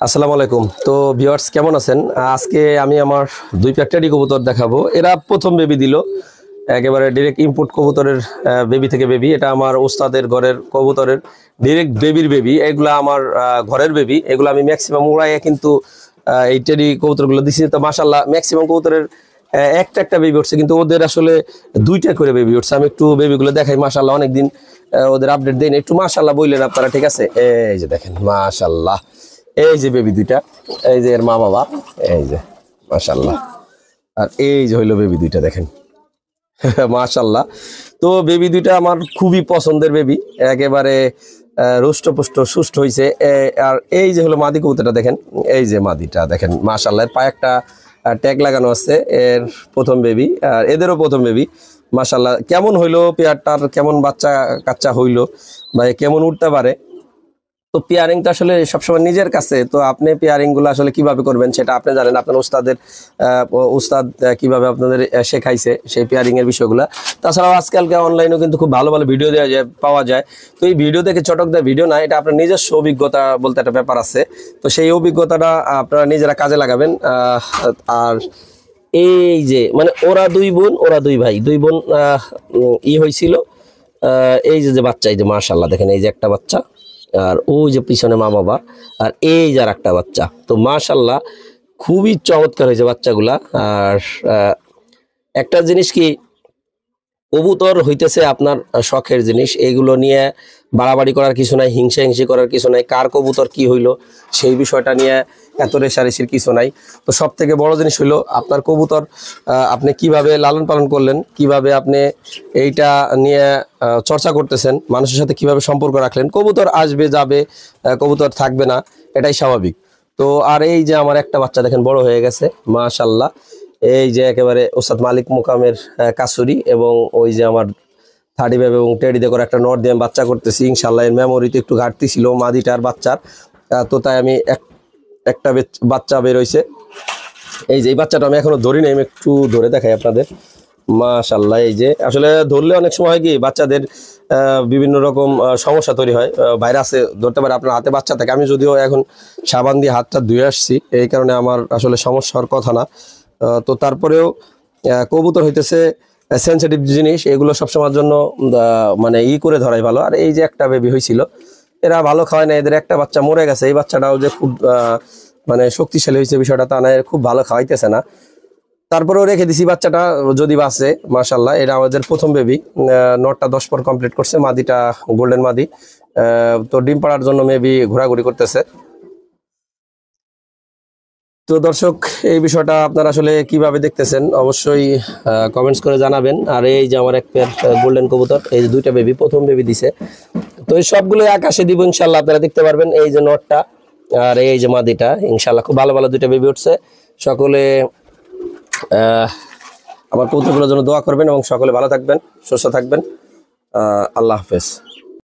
আসসালামু আলাইকুম। তো ভিউয়ার্স কেমন আছেন? আজকে আমি আমার দুই প্যাকটারি কবুতর দেখাবো। এরা প্রথম বেবি দিল, একেবারে ডিরেক্ট ইম্পোর্ট কবুতরের বেবি থেকে বেবি। এটা আমার ওস্তাদের ঘরের কবুতরের ডিরেক্ট বেবির বেবি। এগুলা আমার ঘরের বেবি। এগুলো আমি ম্যাক্সিমাম উড়াইয়া কিন্তু এই টেডি কবুতরগুলো দিছি। তো মাশাআল্লাহ ম্যাক্সিমাম কবুতরের একটা একটা বেবি উঠছে, কিন্তু ওদের আসলে দুইটা করে বেবি উঠছে। আমি একটু বেবিগুলো দেখাই। মাশাআল্লাহ অনেকদিন ওদের আপডেট দেন, একটু মাশাআল্লাহ বললেন আপনারা, ঠিক আছে? এই যে দেখেন মাশাআল্লাহ, এই যে বেবি দুইটা, এই যে এর মা বাবা, এই যে মাশাআল্লাহ। আর এই যে হইলো বেবি দুইটা, দেখেন মাশাআল্লাহ। তো বেবি দুইটা আমার খুবই পছন্দের বেবি, একেবারে রুষ্টপুষ্ট সুস্থ হয়েছে। আর এই যে হলো মাদি কবুতরটা, দেখেন এই যে মাদিটা দেখেন মাশাআল্লাহ। এর পায়ে একটা ট্যাগ লাগানো আছে, এর প্রথম বেবি, আর এদেরও প্রথম বেবি। মাশাআল্লাহ কেমন হইলো পেয়ারটার, কেমন বাচ্চা কাচ্চা হইলো বা কেমন উঠতে পারে। তো পেয়ারিংটা আসলে সবসময় নিজের কাছে। তো আপনি পেয়ারিং গুলো আসলে কিভাবে করবেন সেটা আপনি জানেন। আপনার উস্তাদ কিভাবে আপনাদের শেখাইছে সেই পেয়ারিং এর বিষয়গুলো। তাছাড়াও আজকালকে অনলাইনেও কিন্তু খুব ভালো ভালো ভিডিও পাওয়া যায়। তো এই ভিডিও দেখে চটক দেওয়া ভিডিও না, এটা আপনার নিজস্ব অভিজ্ঞতা বলতে একটা ব্যাপার আছে। তো সেই অভিজ্ঞতাটা আপনারা নিজেরা কাজে লাগাবেন। আর এই যে মানে ওরা দুই বোন, ওরা দুই ভাই, দুই বোন হয়েছিল। এই যে বাচ্চা, এই যে মাশাআল্লাহ দেখেন, এই যে একটা বাচ্চা, আর ওই যে পিছনে মা বাবা, আর এই যে আর একটা বাচ্চা। তো মাশাআল্লাহ খুবই চমৎকার হয়েছে বাচ্চাগুলা। আর একটা জিনিস কি, কবুতর হইতেছে আপনার শখের জিনিস। এইগুলো নিয়ে বাড়াবাড়ি করার কিছু নাই, হিংসি করার কিছু নাই। কার কবুতর কি হইলো সেই বিষয়টা নিয়ে এত রেশারেশির কিছু নাই। তো সব থেকে বড় জিনিস হইলো আপনার কবুতর আপনি কিভাবে লালন পালন করলেন, কিভাবে আপনি এইটা নিয়ে চর্চা করতেছেন, মানুষের সাথে কিভাবে সম্পর্ক রাখলেন। কবুতর আসবে যাবে, কবুতর থাকবে না, এটাই স্বাভাবিক। তো আর এই যে আমার একটা বাচ্চা দেখেন বড় হয়ে গেছে মাশাআল্লাহ। এই যে একেবারে ওস্তাদ মালিক মোকামের কাসুরি, এবং ওই যে আমার 35 এবং টেডিতে করে একটা নট দিয়ে বাচ্চা করতেছি। ইনশাল্লাহ এর মেমোরিতে একটু ঘাটতি ছিল মাদিটার বাচ্চার, তো তাই আমি একটা বাচ্চা বের হয়েছে। এই যে এই বাচ্চাটা আমি এখনো ধরি নাই, আমি একটু ধরে দেখাই আপনাদের। মাশাআল্লাহ এই যে আসলে ধরলে অনেক সময় হয় কি বাচ্চাদের বিভিন্ন রকম সমস্যা তৈরি হয়, ভাইরাসে ধরতে পারে। আপনার হাতে বাচ্চা থাকে, আমি যদিও এখন সাবান দিয়ে হাতটা ধুয়ে আসছি, এই কারণে আমার আসলে সমস্যার কথা না। তো তারপরেও কবুতর হইতেছে সেন্সিটিভ জিনিস, এগুলো সবসময়ের জন্য মানে করে ধরাই ভালো। আর এই যে একটা বেবি হয়েছিল, এরা ভালো খাওয়ায় না, এদের একটা বাচ্চা মরে গেছে। এই বাচ্চাটাও যে খুব মানে শক্তিশালী হয়েছে বিষয়টা তা না, খুব ভালো খাওয়াইতেছে না। তারপরেও রেখে দিছি বাচ্চাটা যদি বাঁচে মাশাআল্লাহ। এটা আমাদের প্রথম বেবি, নটটা 10 পর কমপ্লিট করছে, মাদিটা গোল্ডেন মাদি। তো ডিম পাড়ার জন্য মেবি ঘোরাঘুরি করতেছে। তো দর্শক, এই বিষয়টা আপনারা আসলে কিভাবে দেখতেছেন অবশ্যই কমেন্টস করে জানাবেন। আর এই যে আমার এক পেয়ার গোল্ডেন কবুতর, এই যে দুইটা বেবি, প্রথম বেবি দিছে। তো এই সবগুলো আকাশে দিব ইনশাল্লাহ, আপনারা দেখতে পারবেন। এই যে নটটা আর এই যে মাদিটা, ইনশাল্লাহ খুব ভালো ভালো দুইটা বেবি উঠছে। সকলে আমার কবুতরগুলোর জন্য দোয়া করবেন এবং সকলে ভালো থাকবেন, সুস্থ থাকবেন। আল্লাহ হাফেজ।